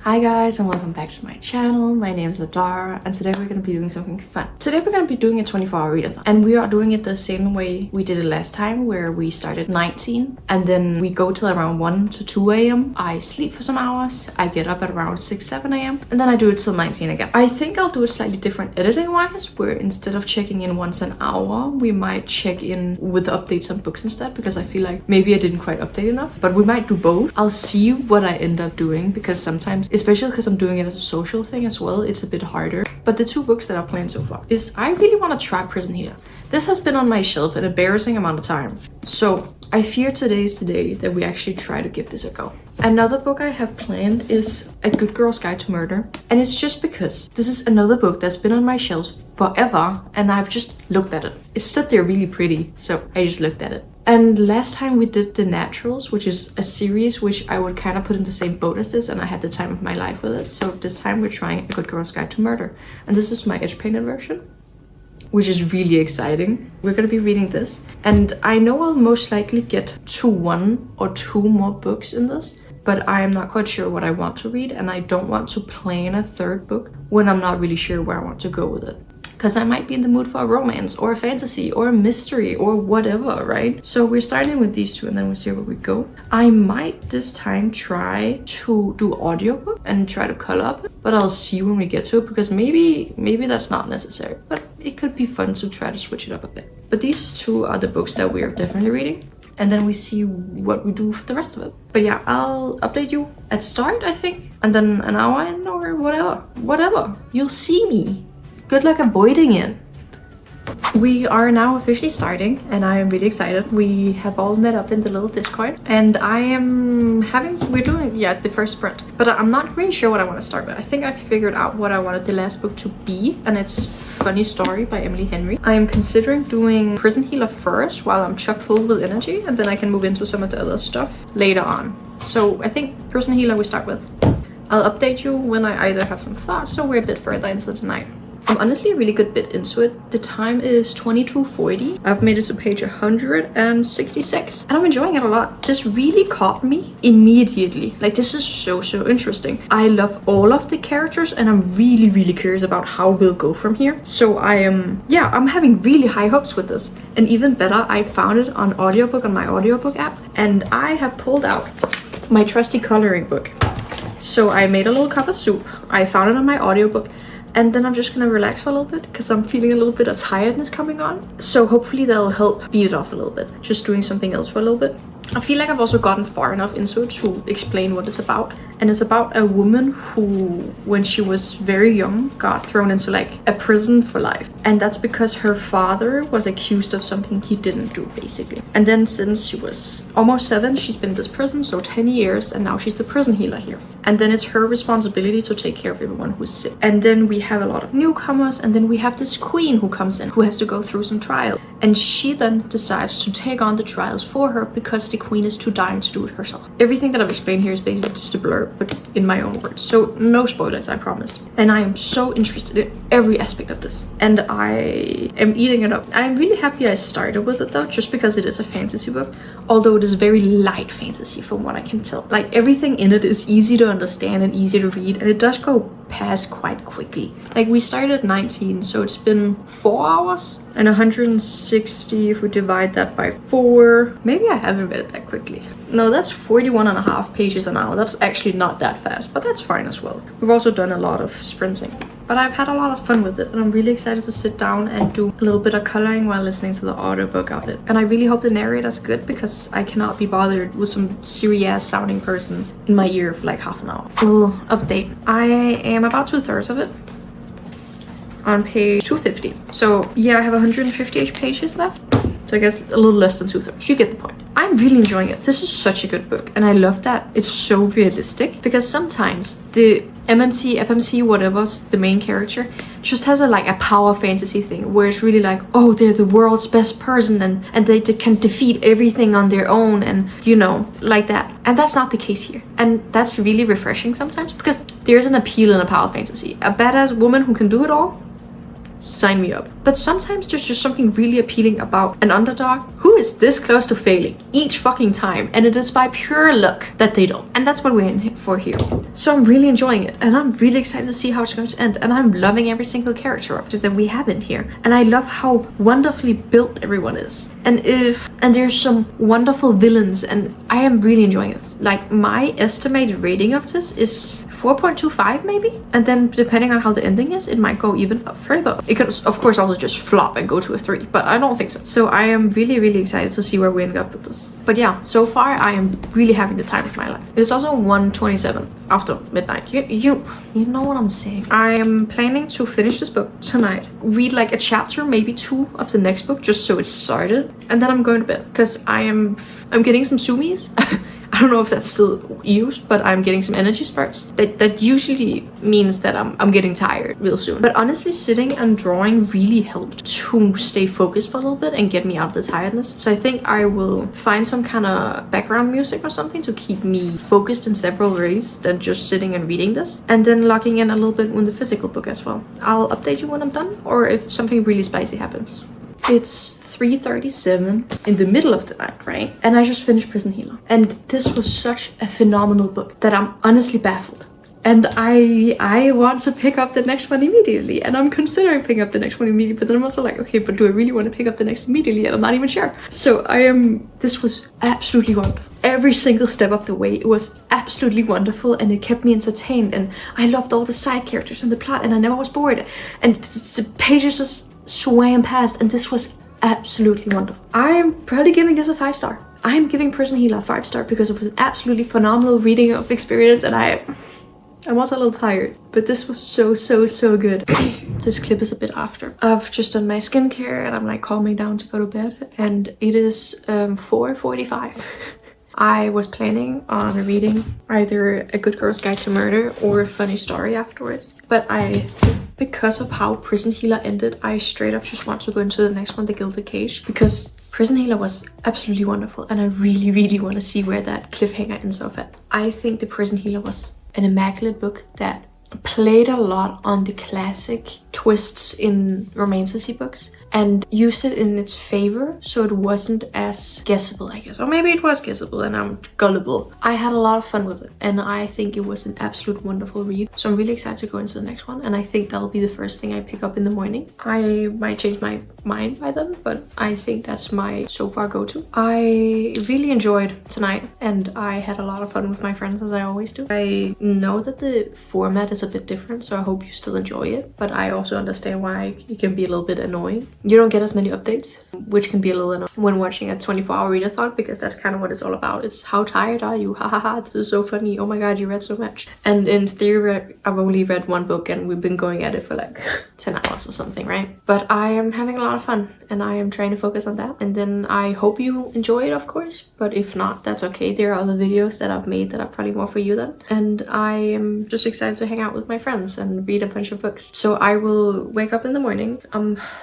Hi guys and welcome back to my channel. My name is Adara and today we're going to be doing something fun. Today we're going to be doing a 24-hour readathon and we are doing it the same way we did it last time, where we started 19 and then we go till around 1 to 2 a.m. I sleep for some hours, I get up at around 6-7 a.m. and then I do it till 19 again. I think I'll do it slightly different editing wise, where instead of checking in once an hour we might check in with updates on books instead, because I feel like maybe I didn't quite update enough, but we might do both. I'll see what I end up doing, because sometimes, especially because I'm doing it as a social thing as well, it's a bit harder. But the two books that I've planned so far is I really want to try Prison Healer. This has been on my shelf an embarrassing amount of time, so I fear today is the day that we actually try to give this a go. Another book I have planned is A Good Girl's Guide to Murder, and it's just because this is another book that's been on my shelves forever and I've just looked at it. It stood there really pretty, so I just looked at it. And last time we did The Naturals, which is a series which I would kind of put in the same boat as this, and I had the time of my life with it. So this time we're trying A Good Girl's Guide to Murder, and this is my edge painted version, which is really exciting. We're gonna be reading this, and I know I'll most likely get to 1 or 2 more books in this, but I am not quite sure what I want to read, and I don't want to plan a third book when I'm not really sure where I want to go with it. Because I might be in the mood for a romance or a fantasy or a mystery or whatever, right? So we're starting with these two and then we'll see where we go. I might this time try to do audiobook and try to color up it, but I'll see when we get to it, because maybe that's not necessary, but it could be fun to try to switch it up a bit. But these two are the books that we're definitely reading, and then we see what we do for the rest of it. But yeah, I'll update you at start, I think, and then an hour in or whatever. You'll see me. Good luck avoiding it. We are now officially starting and I am really excited. We have all met up in the little Discord and we're doing the first sprint, but I'm not really sure what I want to start with. I think I figured out what I wanted the last book to be, and it's Funny Story by Emily Henry. I am considering doing Prison Healer first while I'm chock full with energy, and then I can move into some of the other stuff later on. So I think Prison Healer we start with. I'll update you when I either have some thoughts or we're a bit further into the night. I'm honestly a really good bit into it. The time is 22:40. I've made it to page 166 and I'm enjoying it a lot. This really caught me immediately. Like, this is so interesting. I love all of the characters and I'm really curious about how we'll go from here. So I'm having really high hopes with this. And even better, I found it on audiobook on my audiobook app, and I have pulled out my trusty coloring book. So I made a little cup of soup. I found it on my audiobook. And then I'm just gonna relax for a little bit because I'm feeling a little bit of tiredness coming on. So hopefully that'll help beat it off a little bit. Just doing something else for a little bit. I feel like I've also gotten far enough into it to explain what it's about. And it's about a woman who, when she was very young, got thrown into like a prison for life. And that's because her father was accused of something he didn't do, basically. And then since she was almost 7, she's been in this prison, so 10 years, and now she's the prison healer here. And then it's her responsibility to take care of everyone who's sick. And then we have a lot of newcomers, and then we have this queen who comes in, who has to go through some trials. And she then decides to take on the trials for her because the queen is too dying to do it herself. Everything that I've explained here is basically just a blur, but in my own words. So no spoilers, I promise. And I am so interested in every aspect of this. And I am eating it up. I'm really happy I started with it though, just because it is a fantasy book. Although it is very light fantasy from what I can tell. Like, everything in it is easy to understand and easy to read, and it does go past quite quickly. Like, we started at 19, so it's been 4 hours. And 160, if we divide that by 4, maybe I haven't read it that quickly. No, that's 41.5 pages an hour. That's actually not that fast, but that's fine as well. We've also done a lot of sprinting. But I've had a lot of fun with it, and I'm really excited to sit down and do a little bit of coloring while listening to the audiobook of it. And I really hope the narrator's good, because I cannot be bothered with some serious sounding person in my ear for like half an hour. Little update. I am about 2/3 of it. On page 250. So yeah, I have 158 pages left. So I guess a little less than 2/3. You get the point. I'm really enjoying it. This is such a good book, and I love that it's so realistic, because sometimes the MMC, FMC, whatever's the main character just has a power fantasy thing where it's really like, oh, they're the world's best person and they can defeat everything on their own, and you know, like that. And that's not the case here. And that's really refreshing sometimes, because there's an appeal in a power fantasy. A badass woman who can do it all, sign me up. But sometimes there's just something really appealing about an underdog who is this close to failing each fucking time, and it is by pure luck that they don't. And that's what we're in for here. So I'm really enjoying it, and I'm really excited to see how it's going to end. And I'm loving every single character option that we have in here, and I love how wonderfully built everyone is. And there's some wonderful villains, and I am really enjoying this. Like, my estimated rating of this is 4.25 maybe, and then depending on how the ending is, it might go even up further. It could of course also just flop and go to a 3, but I don't think so. So I am really excited to see where we end up with this. But yeah, so far I am really having the time of my life. It is also 1:27 after midnight. You know what I'm saying. I am planning to finish this book tonight, read like a chapter, maybe 2 of the next book, just so it's started, and then I'm going to bed because I'm getting some zoomies. I don't know if that's still used, but I'm getting some energy spurts. That usually means that I'm getting tired real soon. But honestly, sitting and drawing really helped to stay focused for a little bit and get me out of the tiredness. So I think I will find some kind of background music or something to keep me focused in several ways than just sitting and reading this. And then locking in a little bit with the physical book as well. I'll update you when I'm done, or if something really spicy happens. It's 3:37 in the middle of the night, right? And I just finished Prison Healer. And this was such a phenomenal book that I'm honestly baffled. And I want to pick up the next one immediately. And I'm considering picking up the next one immediately. But then I'm also like, okay, but do I really want to pick up the next immediately? And I'm not even sure. So this was absolutely wonderful. Every single step of the way, it was absolutely wonderful. And it kept me entertained. And I loved all the side characters and the plot. And I never was bored. And the pages just swam past, and this was absolutely wonderful. I'm probably giving this a 5-star. I'm giving Prison Healer a 5-star because it was an absolutely phenomenal reading of experience, and I'm also a little tired, but this was so good. This clip is a bit after. I've just done my skincare and I'm like calming down to go to bed, and it is 4:45. I was planning on reading either A Good Girl's Guide to Murder or A Funny Story afterwards, but because of how Prison Healer ended, I straight up just want to go into the next one, The Gilded Cage, because Prison Healer was absolutely wonderful, and I really want to see where that cliffhanger ends up at. I think The Prison Healer was an immaculate book that played a lot on the classic twists in romantasy books and used it in its favor, so it wasn't as guessable, I guess. Or maybe it was guessable and I'm gullible. I had a lot of fun with it, and I think it was an absolute wonderful read. So I'm really excited to go into the next one, and I think that'll be the first thing I pick up in the morning. I might change my mind by then, but I think that's my so far go-to. I really enjoyed tonight, and I had a lot of fun with my friends, as I always do. I know that the format is a bit different, so I hope you still enjoy it, but I also understand why it can be a little bit annoying. You don't get as many updates, which can be a little annoying when watching a 24-hour readathon, because that's kind of what it's all about. It's how tired are you? Ha ha ha, this is so funny. Oh my god, you read so much. And in theory, I've only read one book and we've been going at it for like 10 hours or something, right? But I am having a lot of fun, and I am trying to focus on that. And then I hope you enjoy it, of course, but if not, that's okay. There are other videos that I've made that are probably more for you then. And I am just excited to hang out with my friends and read a bunch of books. So I will wake up in the morning.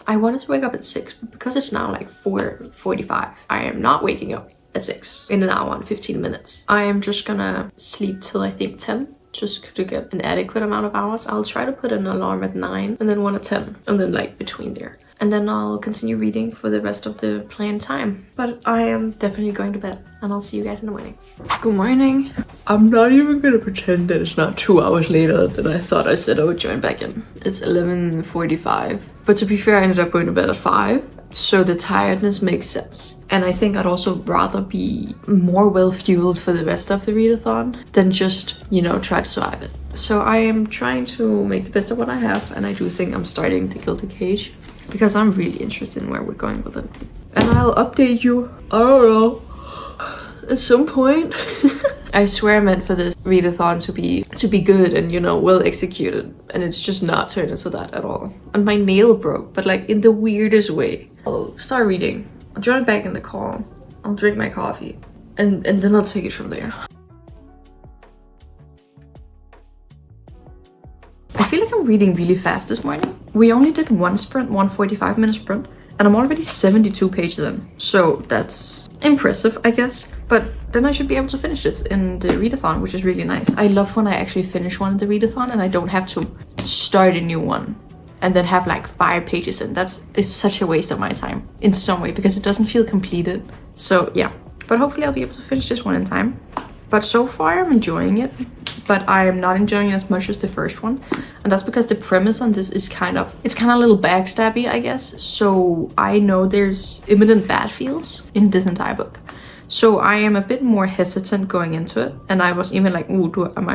I wanted to wake up at 6, but because it's now like 4:45, I am not waking up at 6 in an hour and 15 minutes. I am just gonna sleep till I think 10, just to get an adequate amount of hours. I'll try to put an alarm at 9 and then one at 10, and then like between there. And then I'll continue reading for the rest of the planned time. But I am definitely going to bed, and I'll see you guys in the morning. Good morning. I'm not even gonna pretend that it's not 2 hours later than I thought I said I would join back in. It's 11:45. But to be fair, I ended up going to bed at 5. So the tiredness makes sense. And I think I'd also rather be more well-fueled for the rest of the readathon than just, try to survive it. So I am trying to make the best of what I have, and I do think I'm starting The Gilded Cage because I'm really interested in where we're going with it. And I'll update you, I don't know, at some point. I swear I meant for this readathon to be good and, well executed, and it's just not turned into that at all. And my nail broke, but like in the weirdest way. I'll start reading, I'll join back in the call, I'll drink my coffee, and then I'll take it from there. I feel like I'm reading really fast this morning. We only did one 45-minute sprint, and I'm already 72 pages in. So that's impressive, I guess. But then I should be able to finish this in the readathon, which is really nice. I love when I actually finish one in the readathon and I don't have to start a new one and then have like 5 pages in. It's such a waste of my time in some way because it doesn't feel completed. So yeah, but hopefully I'll be able to finish this one in time. But so far I'm enjoying it, but I am not enjoying it as much as the first one. And that's because the premise on this is kind of a little backstabby, I guess. So I know there's imminent bad feels in this entire book. So I am a bit more hesitant going into it. And I was even like, ooh, am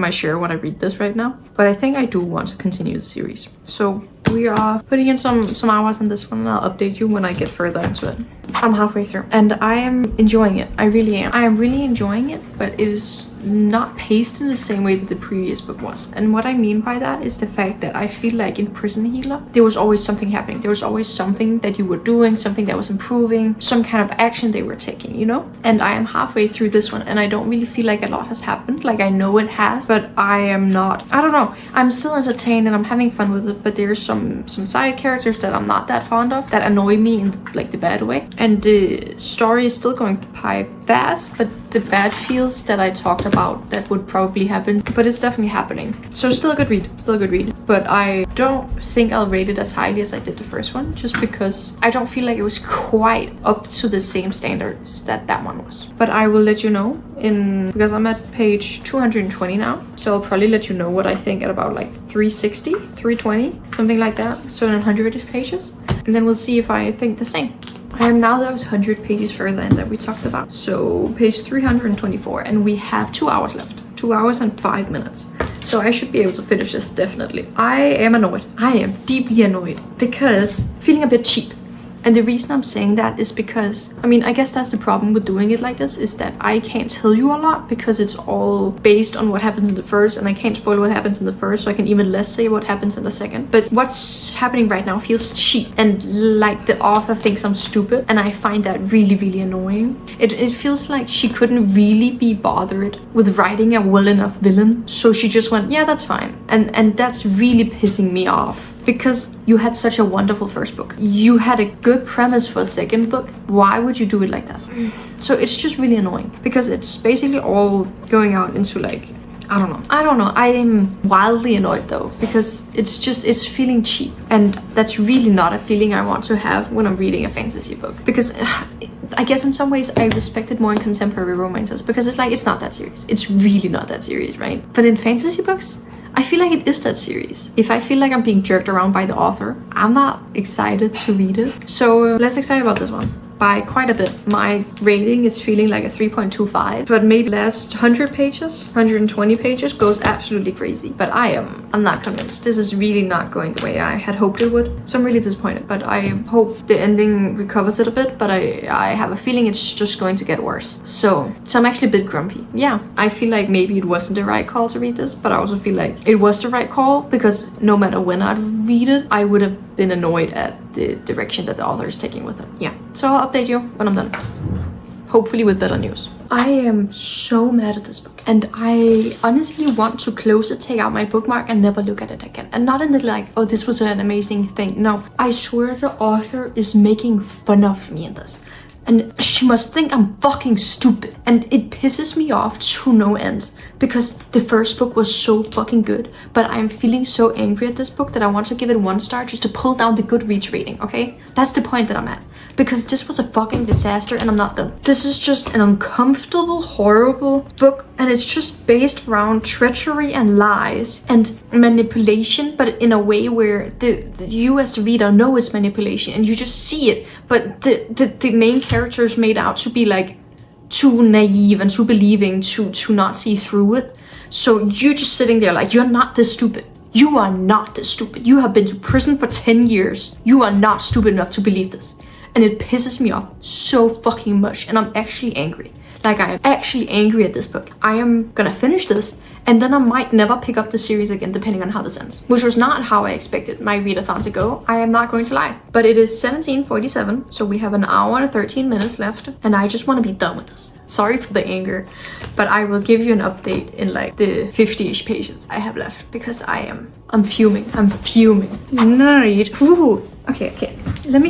I sure when I read this right now? But I think I do want to continue the series. So we are putting in some hours on this one, and I'll update you when I get further into it. I'm halfway through and I am enjoying it. I really am. I am really enjoying it, but it is not paced in the same way that the previous book was. And what I mean by that is the fact that I feel like in Prison Healer, there was always something happening. There was always something that you were doing, something that was improving, some kind of action they were taking, you know? And I am halfway through this one and I don't really feel like a lot has happened. Like I know it has, but I am not, I don't know. I'm still entertained and I'm having fun with it, but there's some side characters that I'm not that fond of that annoy me in like the bad way. And the story is still going by fast, but the bad feels that I talked about that would probably happen, but it's definitely happening. So still a good read, but I don't think I'll rate it as highly as I did the first one, just because I don't feel like it was quite up to the same standards that one was. But I will let you know because I'm at page 220 now, so I'll probably let you know what I think at about like 360, 320, something like that, so in 100-ish pages, and then we'll see if I think the same. I am now those 100 pages further in that we talked about. So page 324, and we have 2 hours left. 2 hours and 5 minutes. So I should be able to finish this definitely. I am annoyed. I am deeply annoyed because feeling a bit cheap. And the reason I'm saying that is because, I mean, I guess that's the problem with doing it like this, is that I can't tell you a lot because it's all based on what happens in the first, and I can't spoil what happens in the first, so I can even less say what happens in the second. But what's happening right now feels cheap, and like the author thinks I'm stupid, and I find that really, really annoying. It feels like she couldn't really be bothered with writing a well enough villain, so she just went, yeah, that's fine. And that's really pissing me off. Because you had such a wonderful first book. You had a good premise for a second book. Why would you do it like that? So it's just really annoying. Because it's basically all going out into like, I don't know. I am wildly annoyed though. Because it's feeling cheap. And that's really not a feeling I want to have when I'm reading a fantasy book. Because I guess in some ways I respect it more in contemporary romances. Because it's like, it's not that serious. It's really not that serious, right? But in fantasy books, I feel like it is that serious. If I feel like I'm being jerked around by the author, I'm not excited to read it. So let's excited about this one. By quite a bit. My rating is feeling like a 3.25, but maybe last 100 pages, 120 pages goes absolutely crazy. But I'm not convinced. This is really not going the way I had hoped it would. So I'm really disappointed, but I hope the ending recovers it a bit, but I have a feeling it's just going to get worse. So I'm actually a bit grumpy. Yeah, I feel like maybe it wasn't the right call to read this, but I also feel like it was the right call because no matter when I'd read it, I would have been annoyed at the direction that the author is taking with it. Yeah, so I'll update you when I'm done. Hopefully with better news. I am so mad at this book. And I honestly want to close it, take out my bookmark and never look at it again. And not in the like, oh, this was an amazing thing. No, I swear the author is making fun of me in this. And she must think I'm fucking stupid. And it pisses me off to no end. Because the first book was so fucking good. But I'm feeling so angry at this book that I want to give it 1 star just to pull down the Goodreads rating, okay? That's the point that I'm at. Because this was a fucking disaster and I'm not done. This is just an uncomfortable, horrible book. And it's just based around treachery and lies and manipulation. But in a way where you as the reader know it's manipulation and you just see it. But the main character is made out to be like too naive and too believing to not see through it. So you're just sitting there like, you're not this stupid. You are not this stupid. You have been to prison for 10 years. You are not stupid enough to believe this. And it pisses me off so fucking much. And I'm actually angry. Like, I am actually angry at this book. I am gonna finish this, and then I might never pick up the series again, depending on how this ends. Which was not how I expected my readathon to go. I am not going to lie. But it is 17:47, so we have an hour and 13 minutes left, and I just want to be done with this. Sorry for the anger, but I will give you an update in like the 50-ish pages I have left, because I'm fuming. I'm fuming. Nerd. Ooh. Okay. Let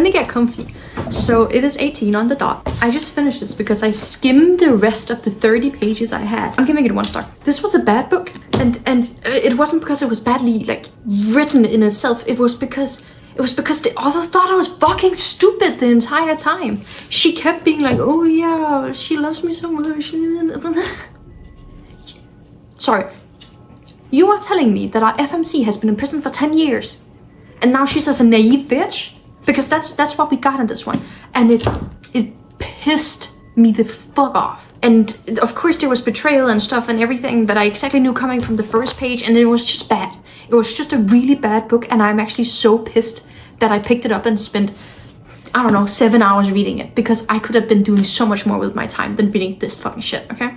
me get comfy. So it is 18 on the dot. I just finished this because I skimmed the rest of the 30 pages I had. I'm giving it 1 star. This was a bad book, and it wasn't because it was badly like written in itself. It was because the author thought I was fucking stupid the entire time. She kept being like, oh yeah, she loves me so much. Sorry. You are telling me that our FMC has been in prison for 10 years and now she's just a naive bitch? Because that's what we got in this one. And it pissed me the fuck off. And of course there was betrayal and stuff and everything that I exactly knew coming from the first page, and it was just bad. It was just a really bad book, and I'm actually so pissed that I picked it up and spent, I don't know, 7 hours reading it, because I could have been doing so much more with my time than reading this fucking shit, okay?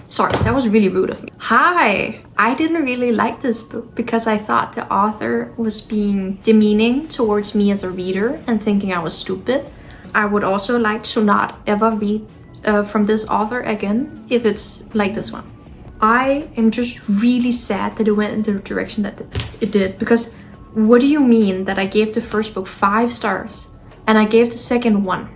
Sorry, that was really rude of me. Hi! I didn't really like this book because I thought the author was being demeaning towards me as a reader and thinking I was stupid. I would also like to not ever read from this author again if it's like this one. I am just really sad that it went in the direction that it did, because what do you mean that I gave the first book 5 stars and I gave the second 1?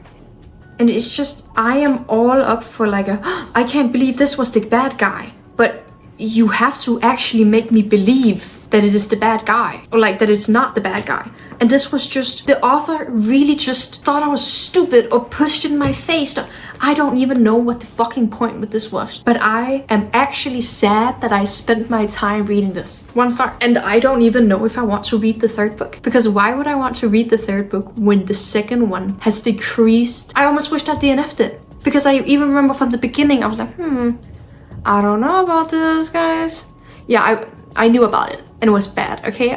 And it's just, I am all up for like I can't believe this was the bad guy. But you have to actually make me believe that it is the bad guy, or like that it's not the bad guy. And this was just, the author really just thought I was stupid or pushed it in my face. I don't even know what the fucking point with this was. But I am actually sad that I spent my time reading this. 1 star. And I don't even know if I want to read the 3rd book. Because why would I want to read the 3rd book when the second one has decreased? I almost wished I DNF'd it. Because I even remember from the beginning, I was like, I don't know about this, guys. Yeah, I knew about it. And it was bad, okay?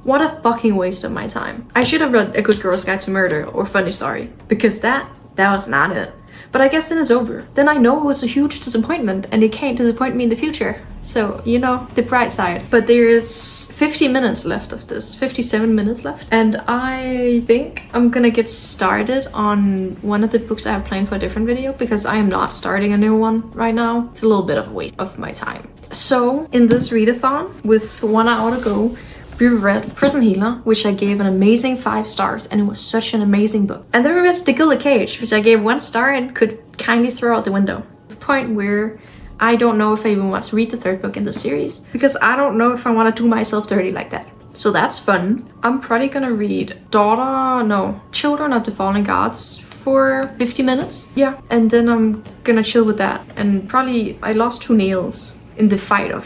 What a fucking waste of my time. I should have read A Good Girl's Guide to Murder or Funny Story, because that was not it. But I guess then it's over. Then I know it's a huge disappointment and it can't disappoint me in the future. So, you know, the bright side. But there's 50 minutes left of this, 57 minutes left. And I think I'm gonna get started on one of the books I have planned for a different video, because I am not starting a new one right now. It's a little bit of a waste of my time. So in this readathon, with 1 hour to go, we read Prison Healer, which I gave an amazing 5 stars, and it was such an amazing book. And then we read The Gilded Cage, which I gave 1 star and could kindly throw out the window. It's the point where I don't know if I even want to read the 3rd book in the series, because I don't know if I want to do myself dirty like that. So that's fun. I'm probably gonna read Children of the Fallen Gods for 50 minutes. Yeah, and then I'm gonna chill with that. And probably, I lost 2 nails in the fight of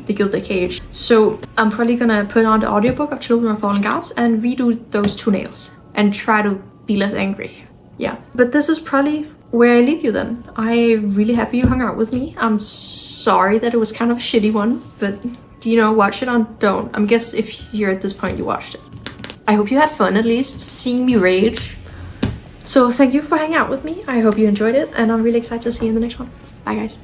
The Gilded Cage. So I'm probably gonna put on the audiobook of Children of Fallen Gods and redo those 2 nails and try to be less angry. Yeah, but this is probably where I leave you then. I'm really happy you hung out with me. I'm sorry that it was kind of a shitty one, but you know, watch it on don't. I guess if you're at this point, you watched it. I hope you had fun, at least, seeing me rage. So thank you for hanging out with me. I hope you enjoyed it, and I'm really excited to see you in the next one. Bye guys.